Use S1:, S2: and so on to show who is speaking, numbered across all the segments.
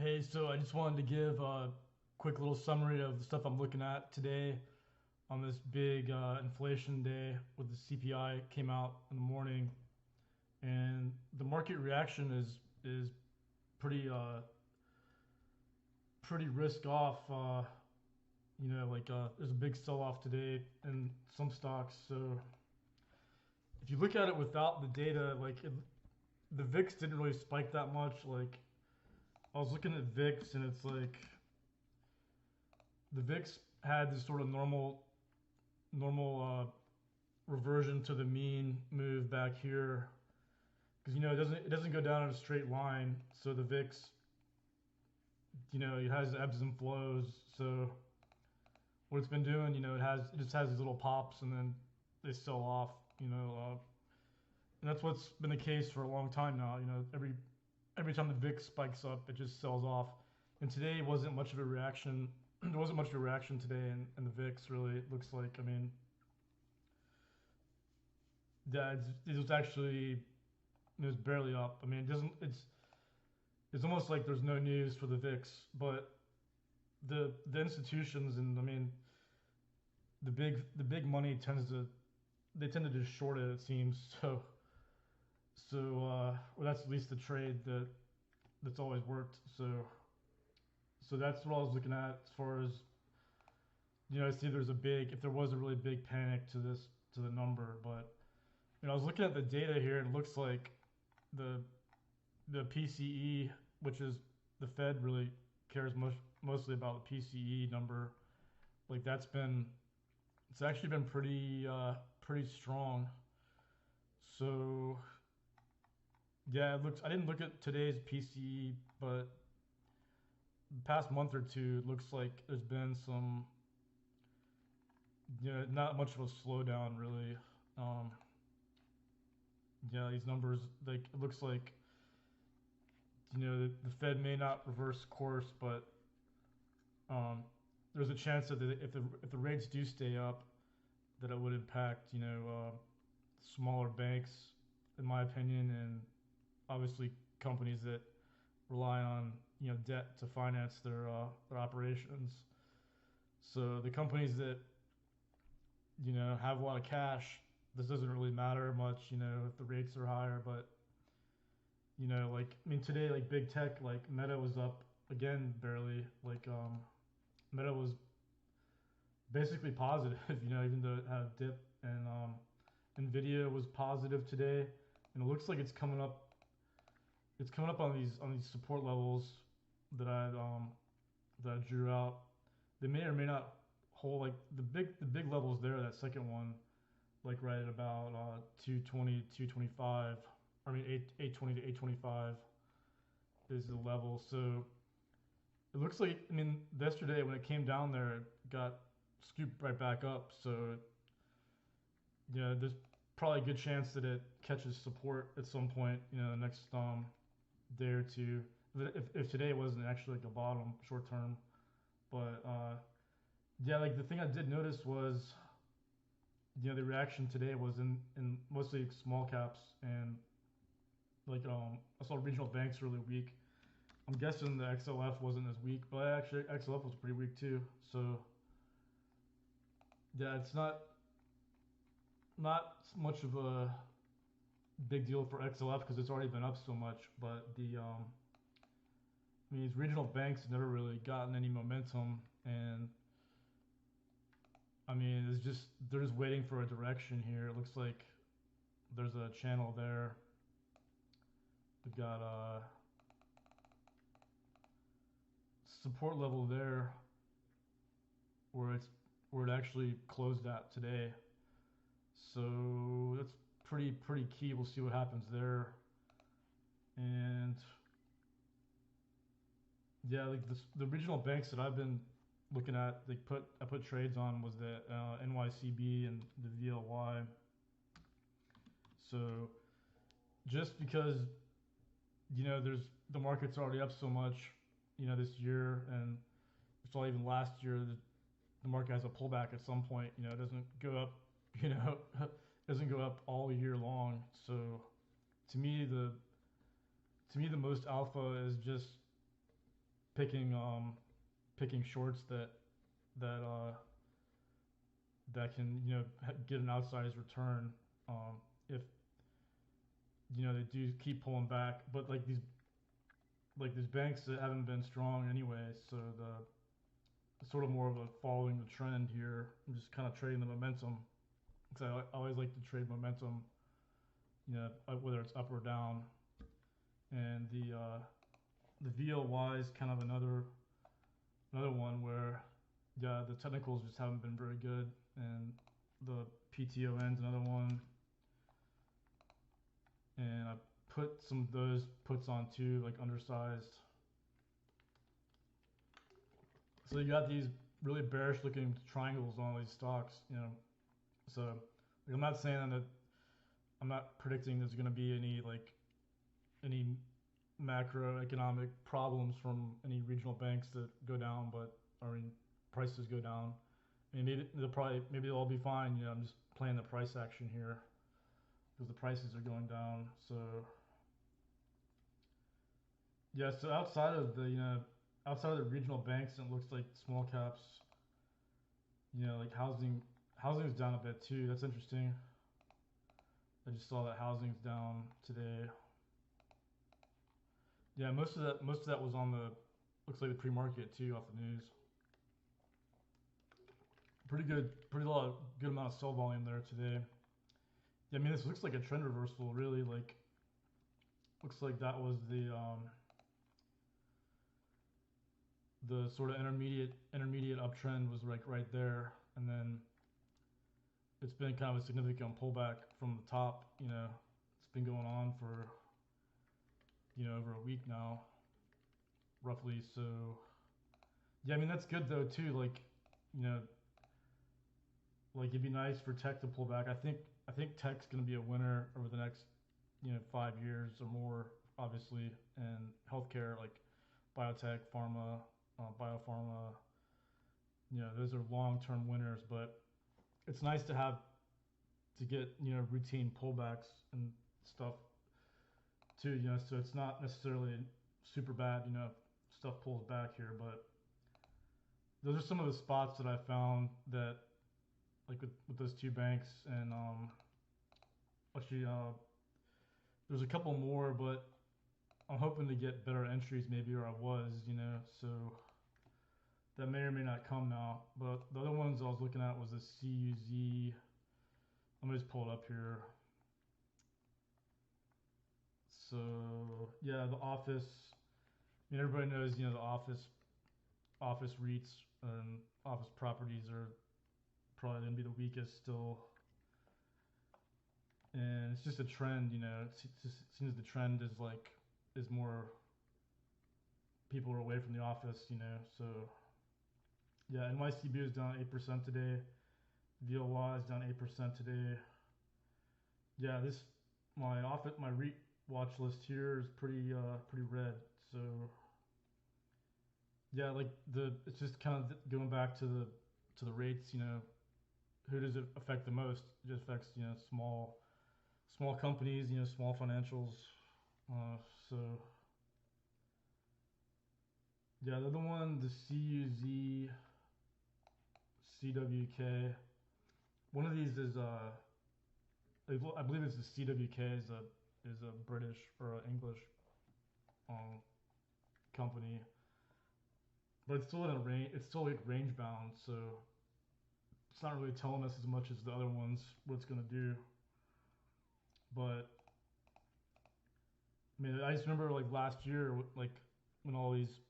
S1: Hey, so I just wanted to give a quick little summary of the stuff I'm looking at today on this big inflation day with the CPI came out in the morning, and the market reaction is pretty pretty risk off. There's a big sell off today in some stocks. So if you look at it without the data, the VIX didn't really spike that much. Like I was looking at VIX, and it's like the VIX had this sort of normal reversion to the mean move back here because it doesn't go down in a straight line. So the VIX, it has ebbs and flows. So what it's been doing, it just has these little pops and then they sell off. And that's what's been the case for a long time now. Every time the VIX spikes up, it just sells off. And today wasn't much of a reaction. There wasn't much of a reaction today in the VIX. Really, it looks like. I mean, yeah, it was actually it was barely up. I mean, it doesn't. It's almost like there's no news for the VIX, but the institutions and I mean the big money tend to just short it. It seems so. Well, that's at least the trade that's always worked. So that's what I was looking at as far as I see if there was a really big panic to the number, but I was looking at the data here, and it looks like the the PCE, which is the Fed really cares mostly about the PCE number. Like it's actually been pretty strong. So yeah, it looks. I didn't look at today's PCE, but the past month or two, it looks like there's been some, not much of a slowdown really. Um, yeah, these numbers, like it looks like, the Fed may not reverse course, but um, there's a chance that if the rates do stay up, that it would impact, smaller banks, in my opinion, and obviously companies that rely on debt to finance their operations. So the companies that have a lot of cash, this doesn't really matter much, if the rates are higher. But like I mean today, like big tech, like Meta was up again barely. Like Meta was basically positive, even though it had a dip, and NVDA was positive today, and it looks like it's coming up. It's coming up on these support levels that I drew out. They may or may not hold like the big levels there. That second one, like right at about 220, 225. I mean 820 to 825 is the level. So it looks like I mean yesterday when it came down there, it got scooped right back up. So yeah, there's probably a good chance that it catches support at some point. The next day or two. If today wasn't actually like a bottom short term, but yeah, like the thing I did notice was the reaction today was in mostly small caps, and like I saw regional banks really weak. I'm guessing the XLF wasn't as weak, but actually XLF was pretty weak too. So yeah, it's not much of a big deal for XLF because it's already been up so much. But I mean, these regional banks have never really gotten any momentum, and I mean, they're just waiting for a direction here. It looks like there's a channel there. We've got a support level there where it actually closed at today. So that's pretty key. We'll see what happens there. And yeah, like the regional banks that I've been looking at, I put trades on was the NYCB and the VLY. So just because there's the market's already up so much, this year, and we saw even last year that the market has a pullback at some point. It doesn't go up, doesn't go up all year long. So to me, the most alpha is just picking picking shorts that that can get an outsized return if they do keep pulling back. But like these banks that haven't been strong anyway, so the it's sort of more of a following the trend here. I'm just kind of trading the momentum because I always like to trade momentum, whether it's up or down. And the VLY is kind of another one where yeah the technicals just haven't been very good, and the PTON's another one, and I put some of those puts on too, like undersized. So you got these really bearish looking triangles on all these stocks, So like, I'm not saying that I'm not predicting there's going to be any macroeconomic problems from any regional banks that go down, but I mean prices go down. I mean maybe they'll all be fine. I'm just playing the price action here because the prices are going down. So yeah, so outside of the regional banks, it looks like small caps, like housing is down a bit too. That's interesting. I just saw that housing's down today. Yeah, most of that was on the looks like the pre-market too off the news. Good amount of sell volume there today. Yeah, I mean this looks like a trend reversal really. Like looks like that was the sort of intermediate uptrend was like right there, and then it's been kind of a significant pullback from the top. It's been going on for over a week now, roughly. So yeah, I mean that's good though too. You know, like it'd be nice for tech to pull back. I think tech's going to be a winner over the next 5 years or more, obviously, and healthcare like biotech, pharma, biopharma. Those are long-term winners, but it's nice to get routine pullbacks and stuff too. So it's not necessarily super bad. Stuff pulls back here, but those are some of the spots that I found that like with those two banks, and actually there's a couple more, but I'm hoping to get better entries maybe, or I was, so that may or may not come now. But the other ones I was looking at was the CUZ. Let me just pull it up here. So yeah, the office. I mean, everybody knows, the office REITs and office properties are probably gonna be the weakest still, and it's just a trend. It seems the trend is more people are away from the office. So yeah, NYCB is down 8% today. VLY is down 8% today. Yeah, my REIT watch list here is pretty red. So yeah, like it's just kind of going back to the rates. Who does it affect the most? It just affects small companies, small financials. So yeah, the other one, the CUZ CWK. One of these is I believe it's the CWK is a British or English company, but it's still in a range. It's still like range bound, so it's not really telling us as much as the other ones what it's gonna do. But I mean, I just remember like last year, like when all these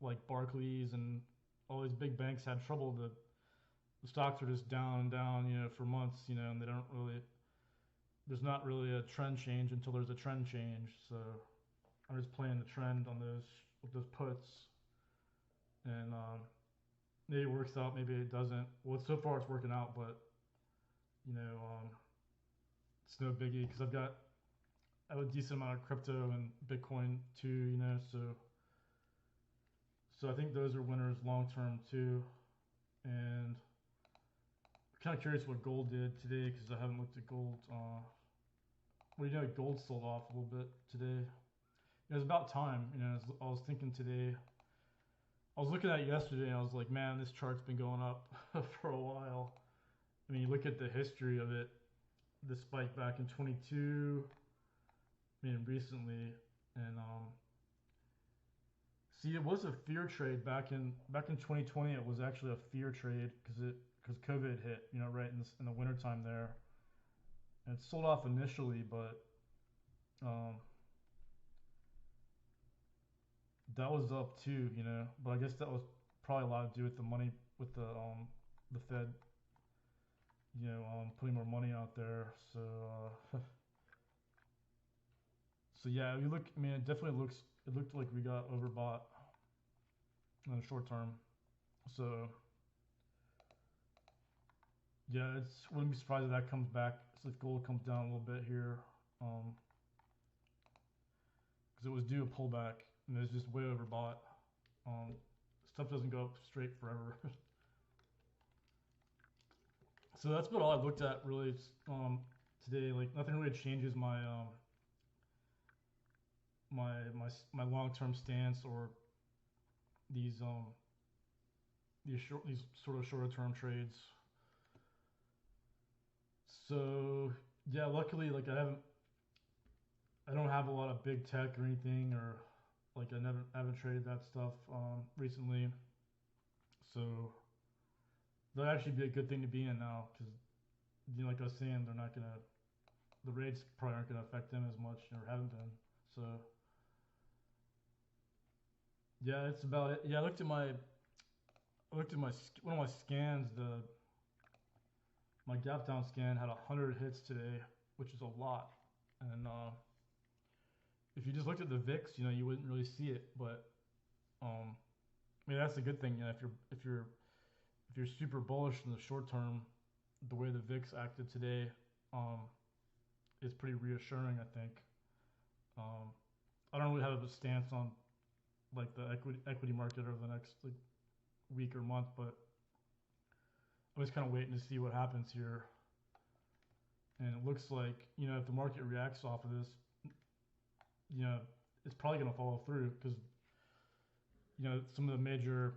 S1: like Barclays and all these big banks had trouble. The stocks are just down and down, for months, and they don't really. There's not really a trend change until there's a trend change. So I'm just playing the trend on those with those puts, and maybe it works out, maybe it doesn't. Well, so far it's working out, but it's no biggie because I have a decent amount of crypto and Bitcoin too, so I think those are winners long term too, and I'm kind of curious what gold did today because I haven't looked at gold. Well, gold sold off a little bit today. It was about time. I was thinking today I was looking at it yesterday and I was like, man, this chart's been going up for a while. I mean, you look at the history of it, the spike back in 22, I mean, recently, and see, it was a fear trade back in 2020. It was actually a fear trade because COVID hit, right in the wintertime there, and it sold off initially, but um, that was up too. But I guess that was probably a lot to do with the money with the Fed, putting more money out there. So yeah, you look. I mean, it definitely looks. It looked like we got overbought in the short term. So yeah, wouldn't be surprised if that comes back. So if gold comes down a little bit here, because it was due a pullback and it's just way overbought. Um, Stuff doesn't go up straight forever. So that's about all I looked at really today. Like nothing really changes my long term stance or these um these sort of shorter term trades. So yeah, luckily like I don't have a lot of big tech or anything, or like I haven't traded that stuff recently. So that'd actually be a good thing to be in now because like I was saying, the rates probably aren't gonna affect them as much or haven't been. So yeah, it's about it. Yeah, I looked at one of my scans. My gap down scan had 100 hits today, which is a lot. And if you just looked at the VIX, you wouldn't really see it. But I mean that's a good thing. If you're super bullish in the short term, the way the VIX acted today um, is pretty reassuring. I think. Um, I don't really have a stance on like the equity market over the next like week or month, but I'm just kind of waiting to see what happens here. And it looks like if the market reacts off of this, you know it's probably going to follow through because some of the major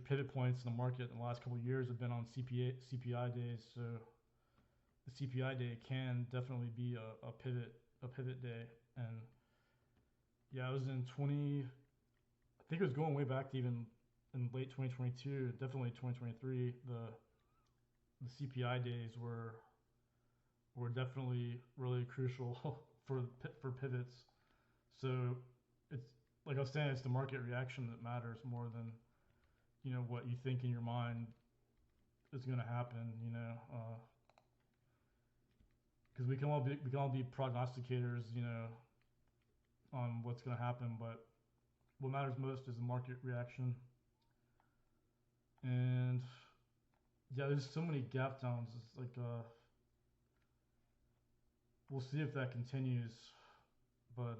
S1: pivot points in the market in the last couple of years have been on CPI days. So the CPI day can definitely be a pivot day. And yeah, I was in 20. I think it was going way back to even in late 2022, definitely 2023. The CPI days were definitely really crucial for pivots. So it's like I was saying, it's the market reaction that matters more than what you think in your mind is going to happen. Because we can all be prognosticators, on what's going to happen, but what matters most is the market reaction. And yeah, there's so many gap downs. It's like we'll see if that continues, but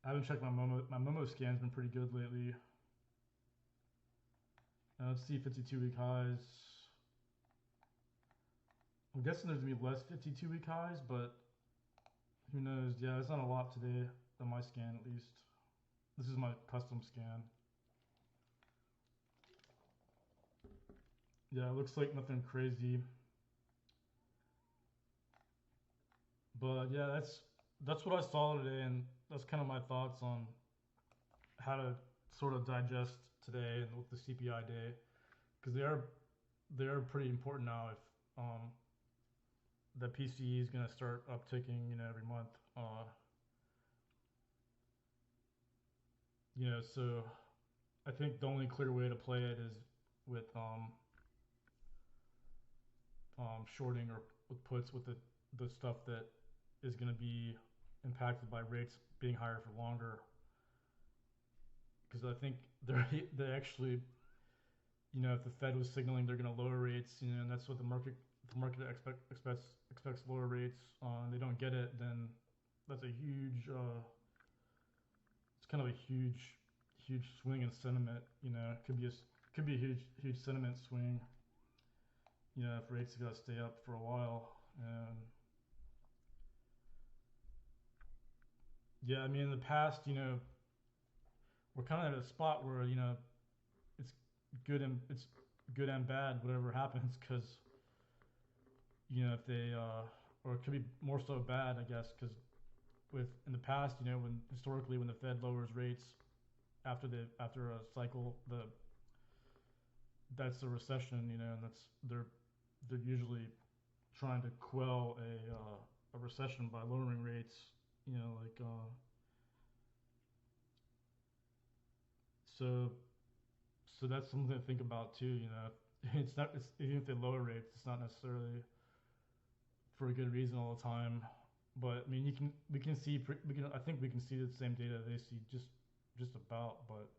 S1: I haven't checked my Momo. My Momo scan's been pretty good lately. Let's see 52-week highs. I'm guessing there's gonna be less 52-week highs, but who knows? Yeah, it's not a lot today on my scan at least. This is my custom scan. Yeah, it looks like nothing crazy. But yeah, that's what I saw today, and that's kind of my thoughts on how to sort of digest today and with the CPI day, because they are pretty important now. If the PCE is going to start upticking, every month, so I think the only clear way to play it is with shorting or with puts with the stuff that is going to be impacted by rates being higher for longer. Because I think they actually, if the Fed was signaling they're going to lower rates, and that's what the market expects lower rates, and they don't get it, then that's a huge it's kind of a huge swing in sentiment. It could be a huge sentiment swing. If rates got to stay up for a while, and Yeah, I mean, in the past, we're kind of at a spot where it's it's good and bad, whatever happens, because if they or it could be more so bad, I guess, because with in the past, when historically when the Fed lowers rates after a cycle, the that's a recession, and they're usually trying to quell a recession by lowering rates, like so so that's something to think about too. It's even if they lower rates, it's not necessarily for a good reason all the time. But I mean, we can see I think we can see the same data they see just about, but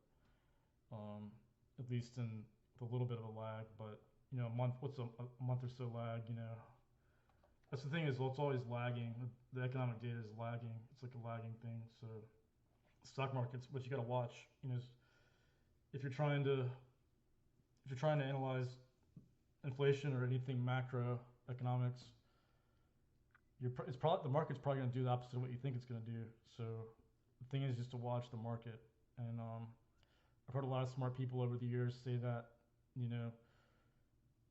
S1: um, at least in with a little bit of a lag. But a month what's a month or so lag? That's the thing is, well, it's always lagging. The economic data is lagging. It's like a lagging thing. So stock markets, what you got to watch, is if you're trying to analyze inflation or anything macroeconomics, it's probably the market's probably going to do the opposite of what you think it's going to do. So the thing is just to watch the market. And I've heard a lot of smart people over the years say that you know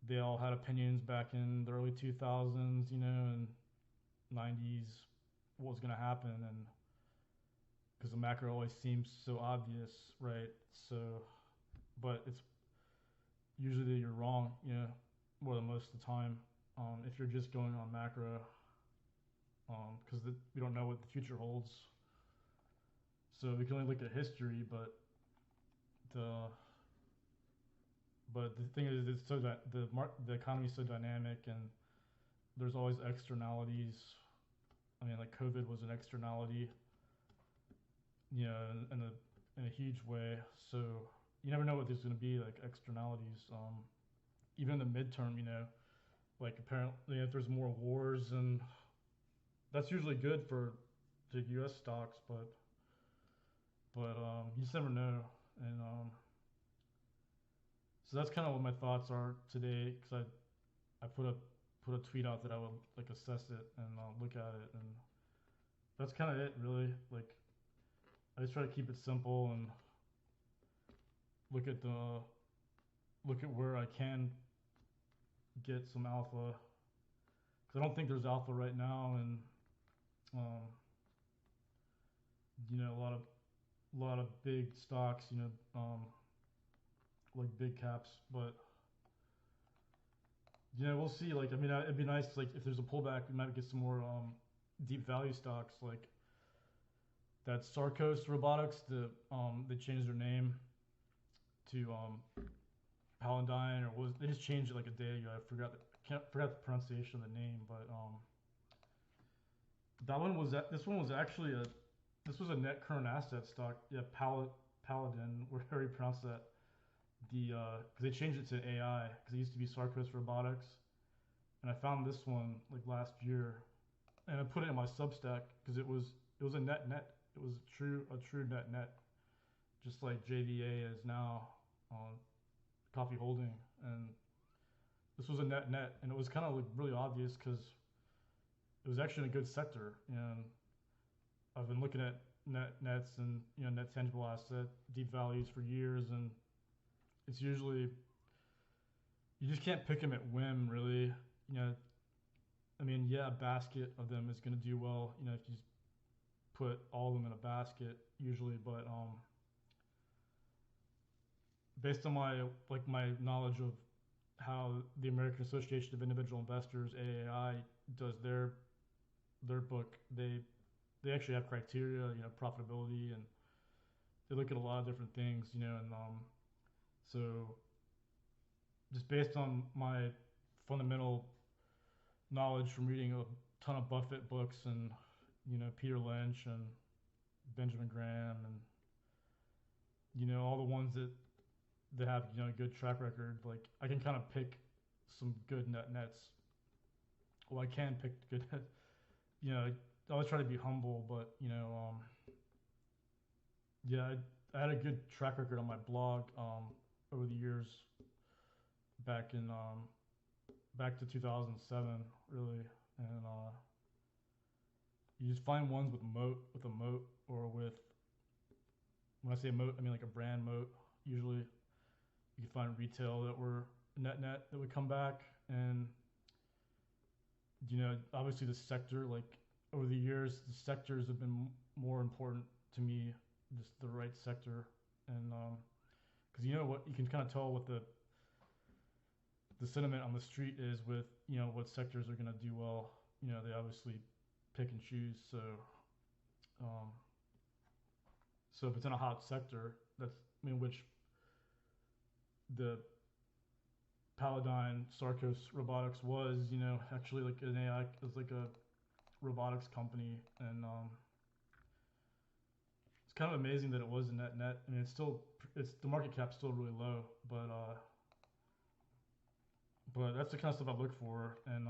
S1: they all had opinions back in the early 2000s, and 90s what was going to happen, and because the macro always seems so obvious, right? So, but it's usually you're wrong, more than most of the time. If you're just going on macro, because we don't know what the future holds. So we can only look at history, the but the thing is, it's so that the economy is so dynamic, and there's always externalities. I mean, like COVID was an externality, in a huge way. So you never know what there's going to be like externalities. Even in the midterm, like apparently if there's more wars, and that's usually good for the U.S. stocks, but you just never know. And so that's kind of what my thoughts are today, because I put a tweet out that I would like assess it and look at it, and that's kind of it really. Like I just try to keep it simple and look at the look at where I can get some alpha, because I don't think there's alpha right now, and um, a lot of big stocks, like big caps, but we'll see. Like, I mean, it'd be nice, like, if there's a pullback, we might get some more deep value stocks, like that Sarcos Robotics. They changed their name to Paladine, or was they just changed it like a day ago? I forgot the pronunciation of the name, but this one was actually this was a net current asset stock. Yeah, Paladin, whatever you pronounce that. Because they changed it to AI, because it used to be Sarcos Robotics, and I found this one like last year, and I put it in my Substack because it was a net. It was a true net, just like JVA is now on Coffee Holding, and this was a net, and it was kind of like really obvious because it was actually in a good sector, and I've been looking at nets and net tangible asset deep values for years, and it's usually you just can't pick them at whim, really. You know, I mean, yeah, a basket of them is going to do well. If you just put all of them in a basket, usually. But based on my knowledge of how the American Association of Individual Investors (AAI) does their book, they actually have criteria, profitability, and they look at a lot of different things, and so just based on my fundamental knowledge from reading a ton of Buffett books, and Peter Lynch and Benjamin Graham, and all the ones that have a good track record, like I can kind of pick some good nets. Well, I can pick good. I always try to be humble, but yeah, I had a good track record on my blog over the years, back to 2007, really, and You just find ones with a moat, or with, when I say moat, I mean like a brand moat. Usually, you can find retail that were net that would come back, and obviously the sector, like over the years, the sectors have been more important to me, just the right sector, and because what you can kind of tell what the sentiment on the street is with what sectors are going to do well. They obviously pick and choose. Um, so if it's in a hot sector, that's, I mean, which the Paladine Sarcos Robotics was, actually like an AI, it was like a robotics company, and it's kind of amazing that it was a net. I mean, it's the market cap's still really low, but that's the kind of stuff I look for, and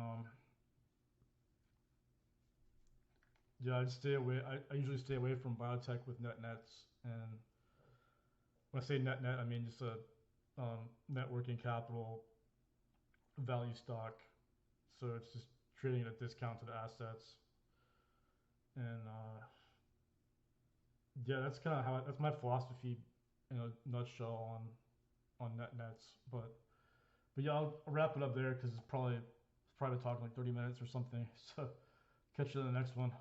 S1: yeah, I'd stay away. I usually stay away from biotech with nets, and when I say net, I mean just a networking capital value stock. So it's just trading at a discount to the assets, and yeah, that's kind of that's my philosophy in a nutshell on nets. But yeah, I'll wrap it up there because it's probably talking like 30 minutes or something. So catch you in the next one.